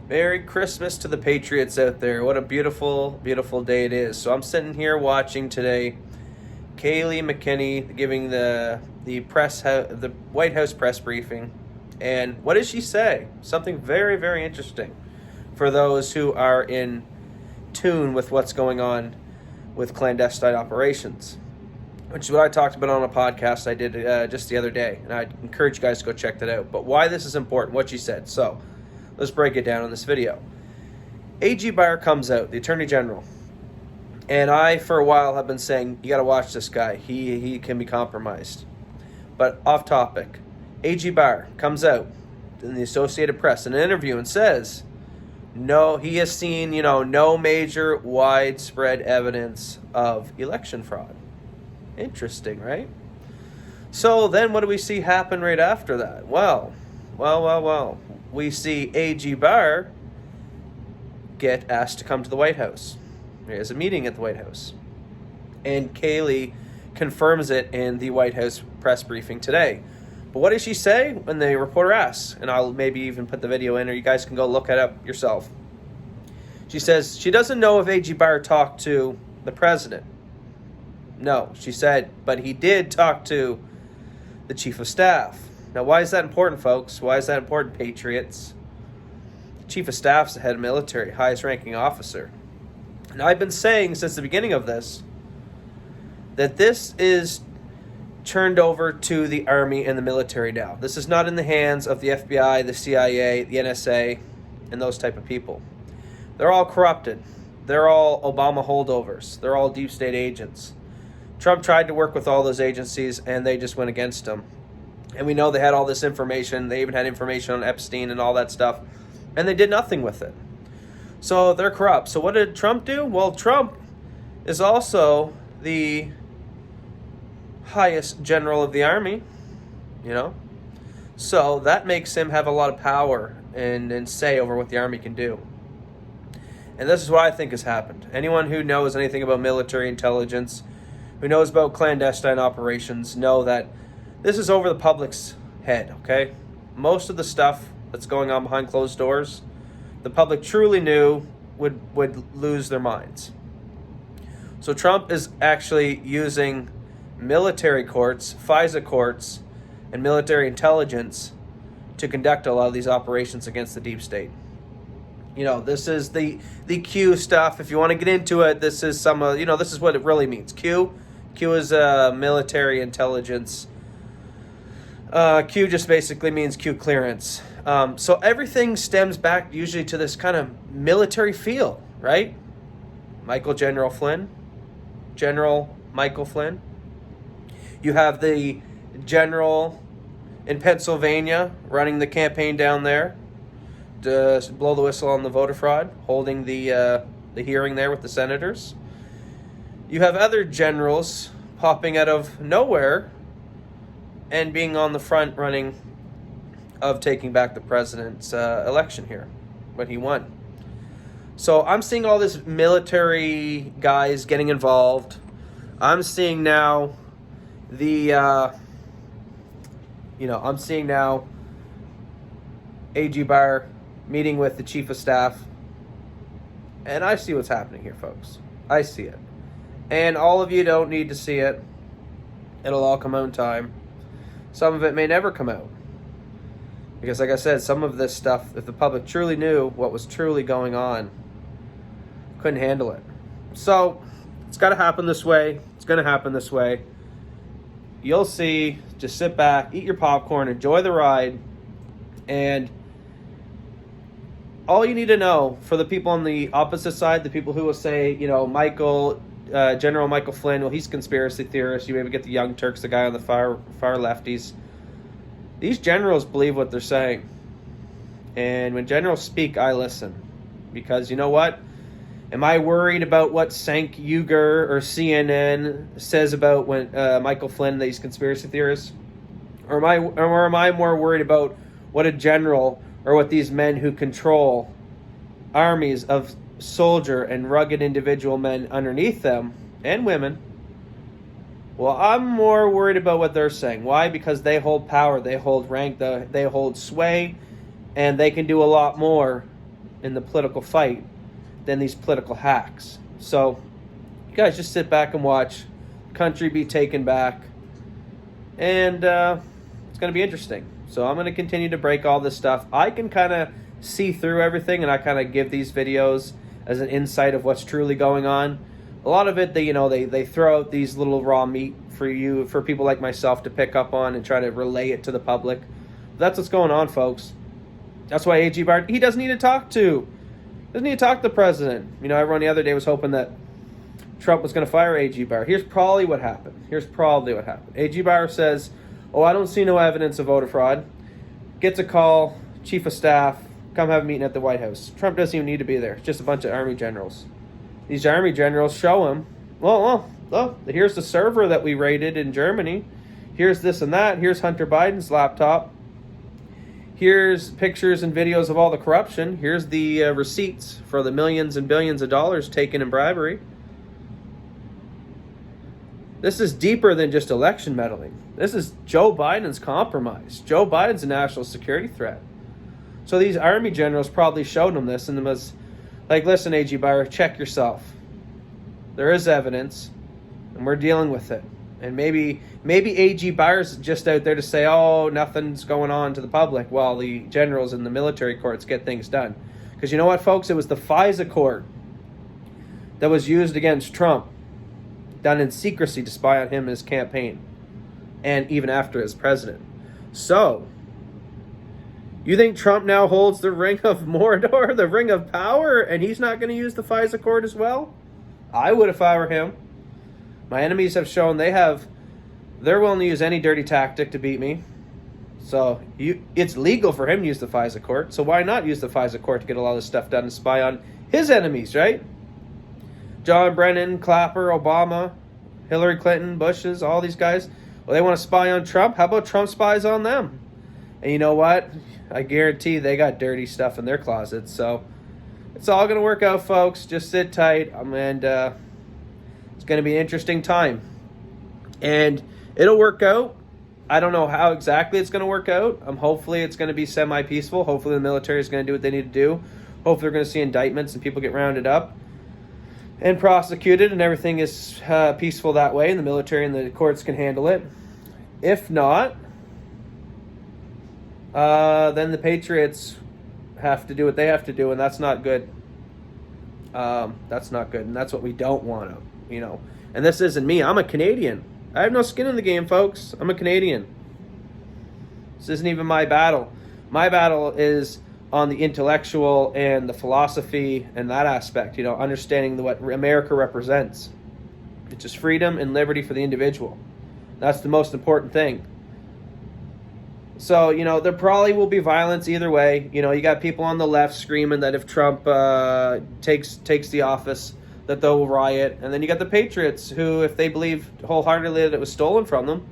Merry Christmas to the Patriots out there. What a beautiful, beautiful day it is. So I'm sitting here watching today Kayleigh McEnany giving the White House press briefing. And what does she say? Something very, very interesting for those who are in tune with what's going on with clandestine operations, which is what I talked about on a podcast I did just the other day. And I encourage you guys to go check that out. But why this is important, what she said. So let's break it down in this video. AG Barr comes out, the Attorney General. And I, for a while, have been saying, you got to watch this guy. He can be compromised. But off topic, AG Barr comes out in the Associated Press in an interview and says, no, he has seen, no major widespread evidence of election fraud. Interesting, right? So then what do we see happen right after that? Well. We see AG Barr get asked to come to the White House. There's a meeting at the White House. And Kayleigh confirms it in the White House press briefing today. But what does she say when the reporter asks? And I'll maybe even put the video in, or you guys can go look it up yourself. She says she doesn't know if AG Barr talked to the president. No, she said, but he did talk to the chief of staff. Now, why is that important, folks? Why is that important, Patriots? The chief of staff's the head of military, highest ranking officer. And I've been saying since the beginning of this that this is turned over to the Army and the military now. This is not in the hands of the FBI, the CIA, the NSA, and those type of people. They're all corrupted. They're all Obama holdovers. They're all deep state agents. Trump tried to work with all those agencies, and they just went against him. And we know they had all this information. They even had information on Epstein and all that stuff. And they did nothing with it. So they're corrupt. So what did Trump do? Well, Trump is also the highest general of the army, So that makes him have a lot of power and say over what the army can do. And this is what I think has happened. Anyone who knows anything about military intelligence, who knows about clandestine operations, know that this is over the public's head, okay? Most of the stuff that's going on behind closed doors, the public truly knew would lose their minds. So Trump is actually using military courts, FISA courts, and military intelligence to conduct a lot of these operations against the deep state. This is the Q stuff. If you want to get into it, this is this is what it really means. Q is military intelligence. Q just basically means Q clearance. So everything stems back usually to this kind of military feel, right? General Michael Flynn. You have the general in Pennsylvania running the campaign down there to blow the whistle on the voter fraud, holding the hearing there with the senators. You have other generals popping out of nowhere and being on the front running of taking back the president's election here when he won. So I'm seeing all this military guys getting involved. I'm seeing now AG Barr meeting with the chief of staff. And I see what's happening here, folks. I see it. And all of you don't need to see it. It'll all come out in time. Some of it may never come out. Because like I said, some of this stuff, if the public truly knew what was truly going on, couldn't handle it. So, it's got to happen this way. It's going to happen this way. You'll see. Just sit back, eat your popcorn, enjoy the ride. And all you need to know for the people on the opposite side, the people who will say, General Michael Flynn, well, he's a conspiracy theorist. You maybe get the Young Turks, the guy on the far lefties. These generals believe what they're saying. And when generals speak, I listen. Because you know what? Am I worried about what Cenk Uygur or CNN says about when Michael Flynn, these conspiracy theorists? Or am I more worried about what a general or what these men who control armies of soldier and rugged individual men underneath them, and women, well, I'm more worried about what they're saying. Why? Because they hold power, they hold rank, they hold sway, and they can do a lot more in the political fight than these political hacks. So you guys just sit back and watch the country be taken back, and it's going to be interesting. So I'm going to continue to break all this stuff. I can kind of see through everything, and I kind of give these videos as an insight of what's truly going on. A lot of it, they throw out these little raw meat for people like myself to pick up on and try to relay it to the public. That's what's going on, folks. That's why A.G. Barr, he doesn't need to talk to the president. Everyone the other day was hoping that Trump was going to fire A.G. Barr. Here's probably what happened. A.G. Barr says, "Oh, I don't see no evidence of voter fraud." Gets a call, chief of staff, come have a meeting at the White House. Trump doesn't even need to be there. It's just a bunch of army generals. These army generals show him, well, here's the server that we raided in Germany. Here's this and that. Here's Hunter Biden's laptop. Here's pictures and videos of all the corruption. Here's the receipts for the millions and billions of dollars taken in bribery. This is deeper than just election meddling. This is Joe Biden's compromise. Joe Biden's a national security threat. So these army generals probably showed him this and was like, "Listen, A.G. Barr, check yourself. There is evidence, and we're dealing with it." And maybe A.G. Barr's just out there to say, "Oh, nothing's going on to the public," while the generals in the military courts get things done. Because you know what, folks? It was the FISA court that was used against Trump, done in secrecy to spy on him and his campaign, and even after as president. So, you think Trump now holds the ring of Mordor, the ring of power, and he's not going to use the FISA court as well? I would if I were him. My enemies have shown they're willing to use any dirty tactic to beat me. So it's legal for him to use the FISA court. So why not use the FISA court to get a lot of this stuff done and spy on his enemies, right? John Brennan, Clapper, Obama, Hillary Clinton, Bush's, all these guys. Well, they want to spy on Trump. How about Trump spies on them? And you know what? I guarantee they got dirty stuff in their closets. So it's all going to work out, folks. Just sit tight. And it's going to be an interesting time. And it'll work out. I don't know how exactly it's going to work out. Hopefully it's going to be semi-peaceful. Hopefully the military is going to do what they need to do. Hopefully they're going to see indictments and people get rounded up and prosecuted and everything is peaceful that way, and the military and the courts can handle it. If not, then the Patriots have to do what they have to do, and that's not good. That's not good, and that's what we don't want to, And this isn't me. I'm a Canadian. I have no skin in the game, folks. I'm a Canadian. This isn't even my battle. My battle is on the intellectual and the philosophy and that aspect, understanding what America represents. It's just freedom and liberty for the individual. That's the most important thing. So, there probably will be violence either way. You got people on the left screaming that if Trump takes the office, that they'll riot. And then you got the Patriots who, if they believe wholeheartedly that it was stolen from them,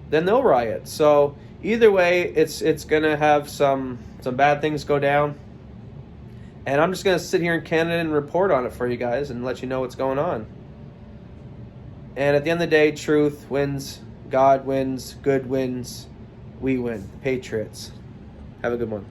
then they'll riot. So either way, it's going to have some bad things go down. And I'm just going to sit here in Canada and report on it for you guys and let you know what's going on. And at the end of the day, truth wins, God wins, good wins, we win. Patriots. Have a good one.